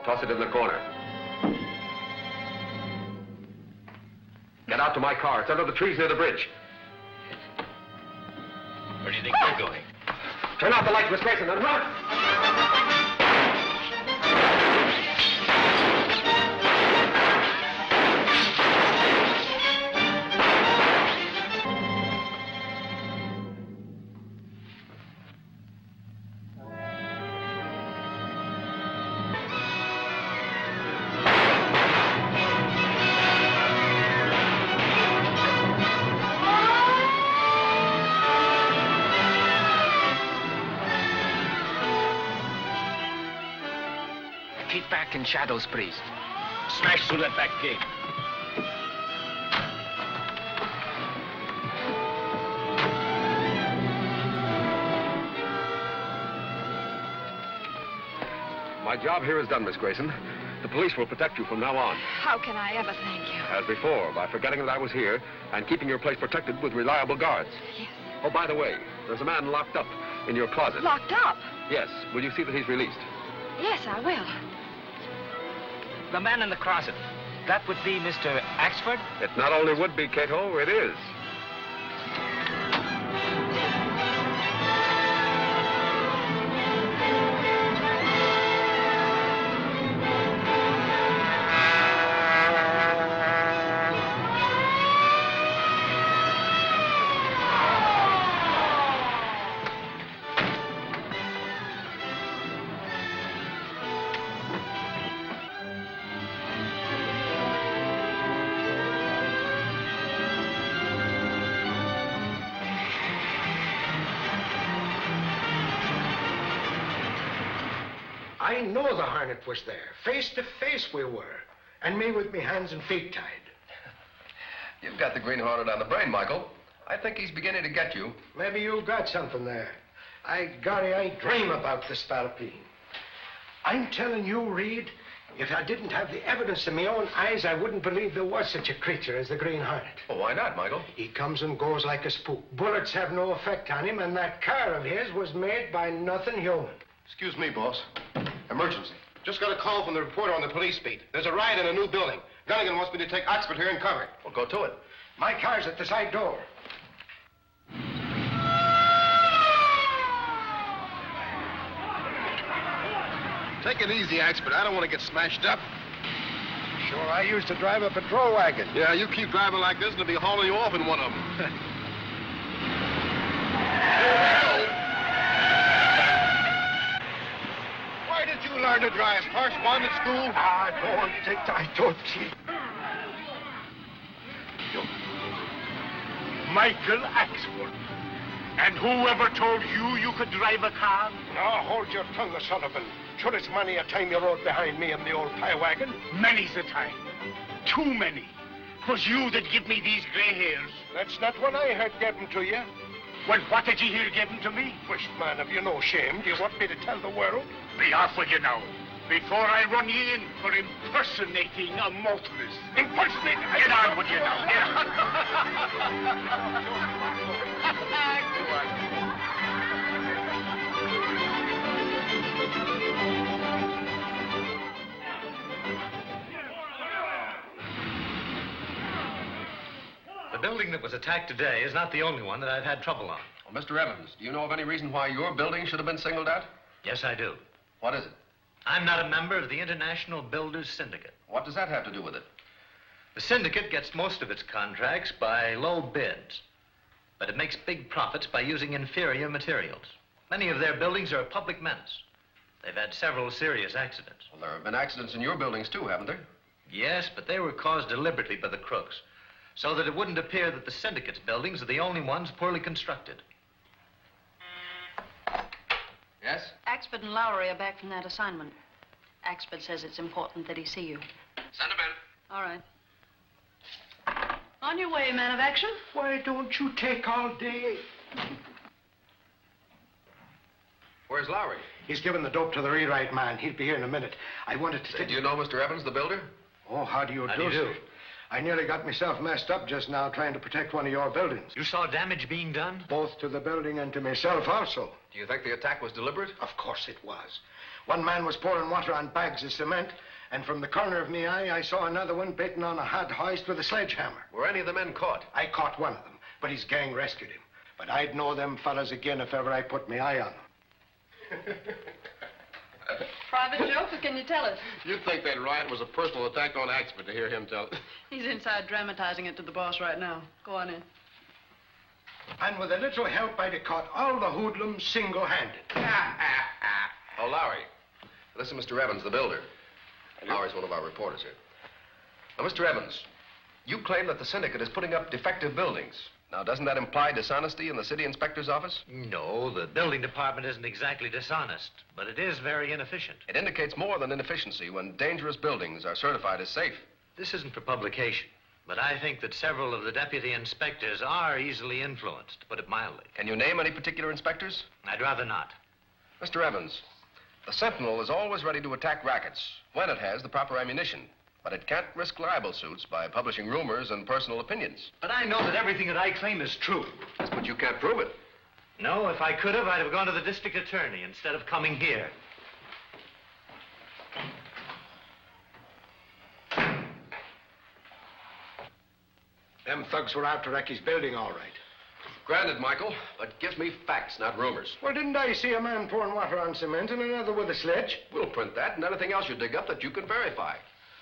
Toss it in the corner. Get out to my car. It's under the trees near the bridge. Where do you think they're going? Turn out the light, Miss Grayson, and run! Keep back in shadows, please. Smash through that back gate. My job here is done, Miss Grayson. The police will protect you from now on. How can I ever thank you? As before, by forgetting that I was here and keeping your place protected with reliable guards. Yes. Oh, by the way, there's a man locked up in your closet. Locked up? Yes. Will you see that he's released? Yes, I will. The man in the closet, that would be Mr. Axford? It not only would be, Cato, it is. I know the Hornet was there. Face to face we were. And me with me hands and feet tied. You've got the Green Hornet on the brain, Michael. I think he's beginning to get you. Maybe you got something there. Golly, I dream about this Spalpeen. I'm telling you, Reed, if I didn't have the evidence in my own eyes, I wouldn't believe there was such a creature as the Green Hornet. Well, why not, Michael? He comes and goes like a spook. Bullets have no effect on him, and that car of his was made by nothing human. Excuse me, boss. Emergency. Just got a call from the reporter on the police beat. There's a riot in a new building. Gunnigan wants me to take Oxford here and cover it. Well, go to it. My car's at the side door. Take it easy, Oxford. I don't want to get smashed up. Sure, I used to drive a patrol wagon. Yeah, you keep driving like this and they'll be hauling you off in one of them. Why did you learn to drive? Correspondence school? I don't see. Michael Axford. And whoever told you you could drive a car? Now, hold your tongue, O'Sullivan. Sure, it's many a time you rode behind me in the old pie wagon. Many's the time. Too many. 'Twas you that give me these gray hairs. That's not what I heard gave 'em to you. Well, what did you hear give 'em to me? Wisht man, have you no shame? Do you want me to tell the world? Be off with you now, before I run ye in for impersonating a motorist. Impersonate? Get on with you now. Get on. The building that was attacked today is not the only one that I've had trouble on. Well, Mr. Evans, do you know of any reason why your building should have been singled out? Yes, I do. What is it? I'm not a member of the International Builders Syndicate. What does that have to do with it? The syndicate gets most of its contracts by low bids, but it makes big profits by using inferior materials. Many of their buildings are a public menace. They've had several serious accidents. Well, there have been accidents in your buildings, too, haven't there? Yes, but they were caused deliberately by the crooks, so that it wouldn't appear that the syndicate's buildings are the only ones poorly constructed. Yes? Axford and Lowry are back from that assignment. Axford says it's important that he see you. Send him in. All right. On your way, man of action. Why don't you take all day? Where's Lowry? He's given the dope to the rewrite man. He'll be here in a minute. I wanted to Do you know Mr. Evans, the builder? Oh, how do you do, sir? I nearly got myself messed up just now trying to protect one of your buildings. You saw damage being done? Both to the building and to myself also. Do you think the attack was deliberate? Of course it was. One man was pouring water on bags of cement, and from the corner of my eye, I saw another one baiting on a hod hoist with a sledgehammer. Were any of the men caught? I caught one of them, but his gang rescued him. But I'd know them fellas again if ever I put my eye on them. Private joke, or can you tell us? You'd think that riot was a personal attack on Axford to hear him tell it. He's inside dramatizing it to the boss right now. Go on in. And with a little help, I'd have caught all the hoodlums single-handed. Oh, Lowry. This is Mr. Evans, the builder. Lowry's one of our reporters here. Now, Mr. Evans, you claim that the syndicate is putting up defective buildings. Now, doesn't that imply dishonesty in the city inspector's office? No, the building department isn't exactly dishonest, but it is very inefficient. It indicates more than inefficiency when dangerous buildings are certified as safe. This isn't for publication, but I think that several of the deputy inspectors are easily influenced, to put it mildly. Can you name any particular inspectors? I'd rather not. Mr. Evans, the Sentinel is always ready to attack rackets when it has the proper ammunition. But it can't risk libel suits by publishing rumors and personal opinions. But I know that everything that I claim is true. Yes, but you can't prove it. No, if I could have, I'd have gone to the district attorney instead of coming here. Them thugs were after Recky's building, all right. Granted, Michael, but gives me facts, not rumors. Well, didn't I see a man pouring water on cement and another with a sledge? We'll print that and anything else you dig up that you can verify.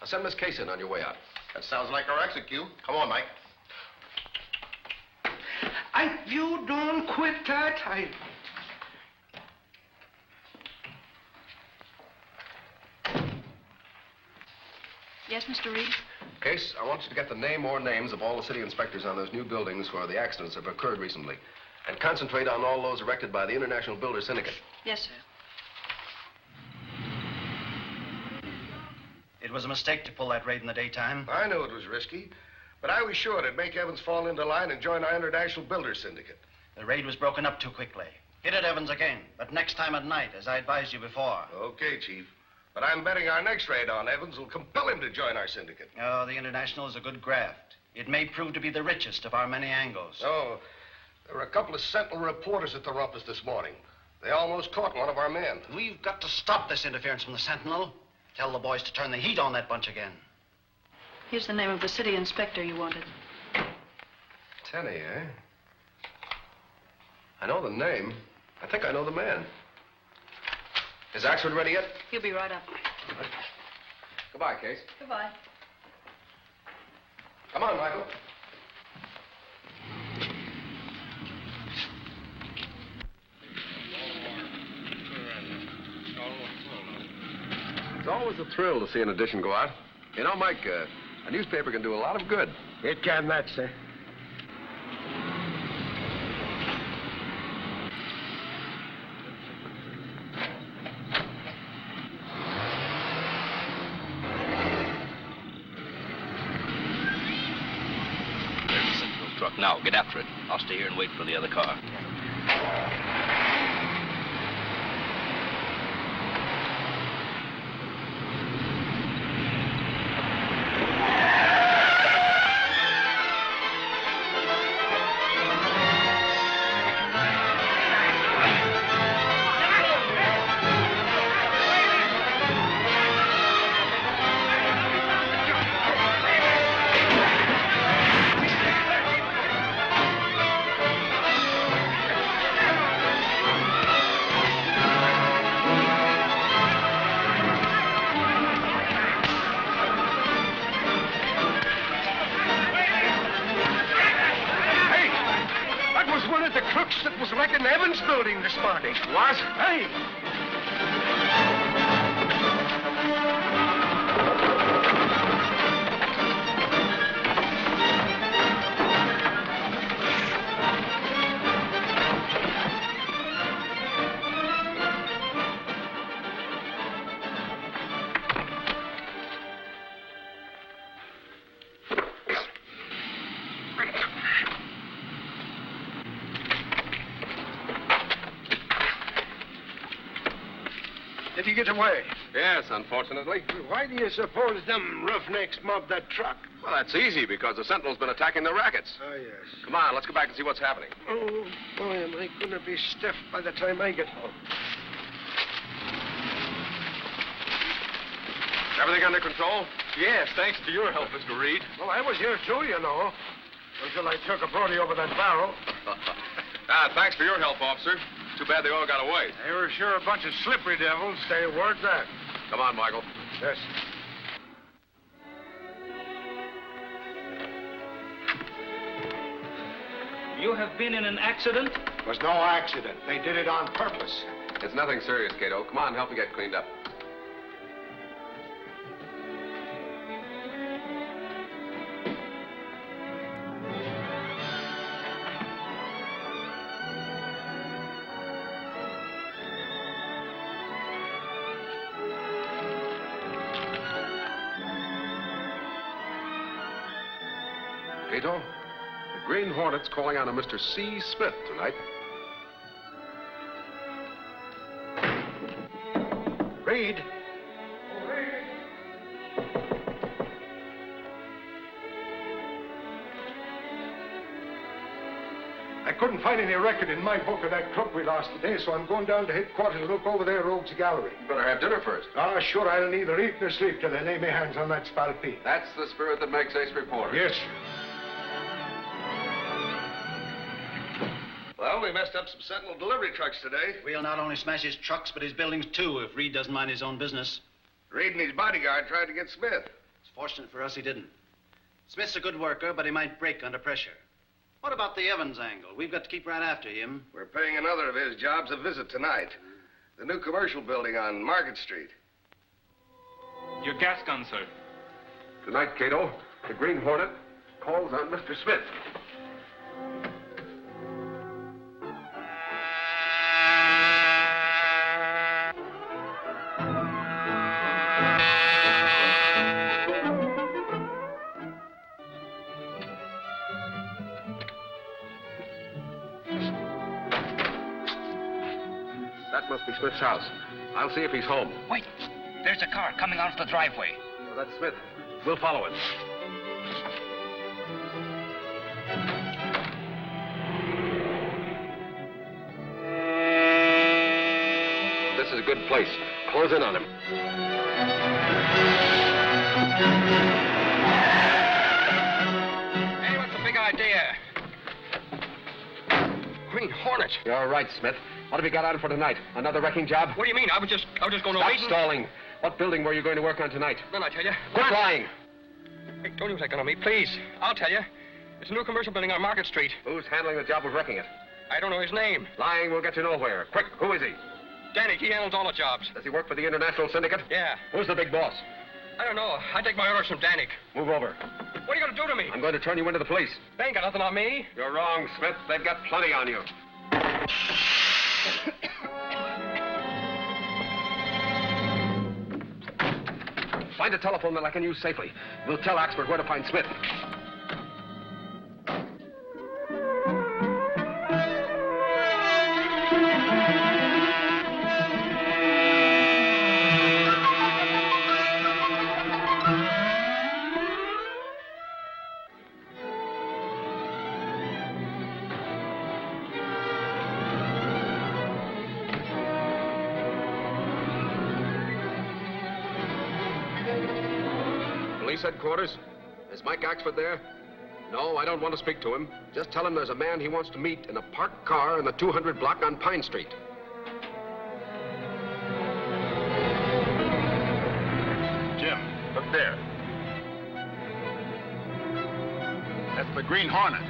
I'll send Miss Case in on your way out. That sounds like our execute. Come on, Mike. If you don't quit that, Yes, Mr. Reed? Case, I want you to get the name or names of all the city inspectors on those new buildings where the accidents have occurred recently. And concentrate on all those erected by the International Builder Syndicate. Yes, sir. It was a mistake to pull that raid in the daytime. I knew it was risky, but I was sure it'd make Evans fall into line and join our International Builder Syndicate. The raid was broken up too quickly. Hit at Evans again, but next time at night, as I advised you before. Okay, Chief. But I'm betting our next raid on Evans will compel him to join our syndicate. Oh, the International is a good graft. It may prove to be the richest of our many angles. Oh, there were a couple of Sentinel reporters at the rumpus this morning. They almost caught one of our men. We've got to stop this interference from the Sentinel. Tell the boys to turn the heat on that bunch again. Here's the name of the city inspector you wanted. Tenney, eh? I know the name. I think I know the man. Is Axford ready yet? He'll be right up. Goodbye, Case. Goodbye. Come on, Michael. It's always a thrill to see an edition go out. You know, Mike, a newspaper can do a lot of good. It can that, sir. Now, get after it. I'll stay here and wait for the other car. This morning. What? Hey! Did he get away? Yes, unfortunately. Why do you suppose them roughnecks mobbed that truck? Well, that's easy, because the Sentinel's been attacking the rackets. Oh, yes. Come on, let's go back and see what's happening. Oh, boy, am I going to be stiff by the time I get home. Everything under control? Yes, thanks to your help, Mr. Reed. Well, I was here too, you know. Until I took a Brody over that barrel. Thanks for your help, officer. Too bad they all got away. They were sure a bunch of slippery devils. Say a word that. Come on, Michael. Yes. You have been in an accident? It was no accident. They did it on purpose. It's nothing serious, Cato. Come on, help me get cleaned up. Cato, the Green Hornet's calling on a Mr. C. Smith tonight. Reed. I couldn't find any record in my book of that crook we lost today, so I'm going down to headquarters to look over their rogues gallery. You better have dinner first. Ah, sure, I'll neither eat nor sleep till I lay my hands on that spalpeen. That's the spirit that makes ace reporters. Yes. Well, we messed up some Sentinel delivery trucks today. We'll not only smash his trucks, but his buildings, too, if Reed doesn't mind his own business. Reed and his bodyguard tried to get Smith. It's fortunate for us he didn't. Smith's a good worker, but he might break under pressure. What about the Evans angle? We've got to keep right after him. We're paying another of his jobs a visit tonight. The new commercial building on Market Street. Your gas gun, sir. Tonight, Cato, the Green Hornet calls on Mr. Smith. That must be Smith's house. I'll see if he's home. Wait. There's a car coming out of the driveway. Oh, that's Smith. We'll follow it. This is a good place. Close in on him. Hey, what's the big idea? Green Hornet. You're right, Smith. What have you got on for tonight? Another wrecking job? What do you mean? I was just going to Stop wait. stalling. What building were you going to work on tonight? Then I tell you. Quit lying. Hey, don't use that gun on me, please. I'll tell you. It's a new commercial building on Market Street. Who's handling the job of wrecking it? I don't know his name. Lying will get you nowhere. Quick, who is he? Danny, he handles all the jobs. Does he work for the International Syndicate? Yeah. Who's the big boss? I don't know. I take my orders from Danik. Move over. What are you going to do to me? I'm going to turn you into the police. They ain't got nothing on me. You're wrong, Smith. They've got plenty on you. Find a telephone that I can use safely. We'll tell Oxford where to find Smith. Police headquarters? Is Mike Oxford there? No, I don't want to speak to him. Just tell him there's a man he wants to meet in a parked car in the 200 block on Pine Street. Jim, look there. That's the Green Hornet.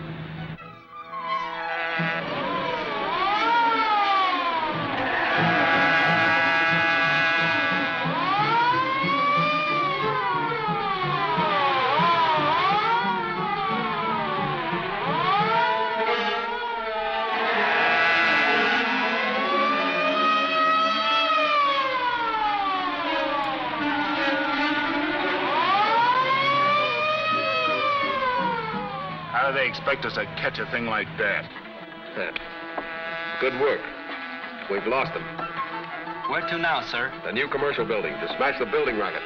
How do they expect us to catch a thing like that? Good work. We've lost them. Where to now, sir? The new commercial building, to smash the building racket.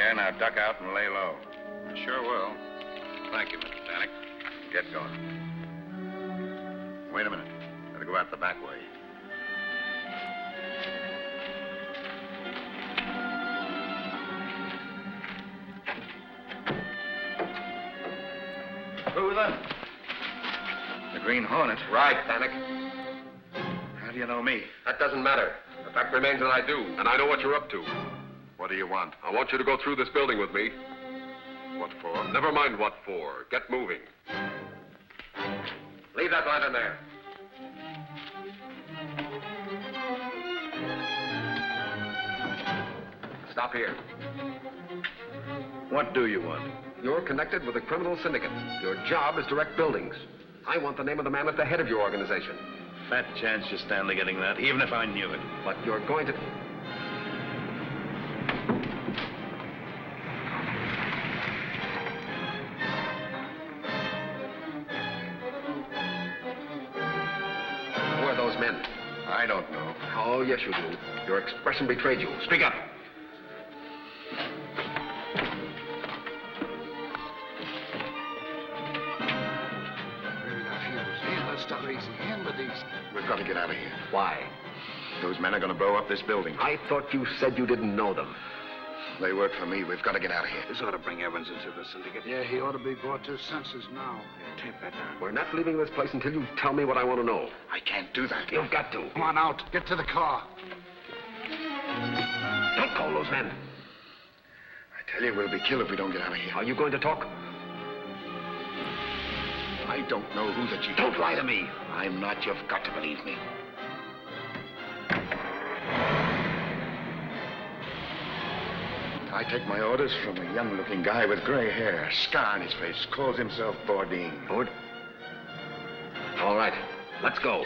Yeah, now duck out and lay low. Sure will. Thank you, Mr. Danik. Get going. Wait a minute. Gotta go out the back way. Who then? The Green Hornet. Right, Danik. How do you know me? That doesn't matter. The fact remains that I do, and I know what you're up to. What do you want? I want you to go through this building with me. What for? Never mind what for. Get moving. Leave that lantern there. Stop here. What do you want? You're connected with a criminal syndicate. Your job is to wreck buildings. I want the name of the man at the head of your organization. Fat chance you stand to getting that, even if I knew it. But you're going to... Who are those men? I don't know. Oh, yes, you do. Your expression betrayed you. Speak up. We've got to get out of here. Why? Those men are going to blow up this building. I thought you said you didn't know them. They work for me. We've got to get out of here. This ought to bring Evans into the syndicate. Yeah, he ought to be brought to his senses now. Tape that down. We're not leaving this place until you tell me what I want to know. I can't do that. You've got to. Come on out. Get to the car. Don't call those men. I tell you, we'll be killed if we don't get out of here. Are you going to talk? I don't know who the chief... Don't lie to me. I'm not. You've got to believe me. I take my orders from a young-looking guy with gray hair, scar on his face, calls himself Bourdin. Board? All right. Let's go.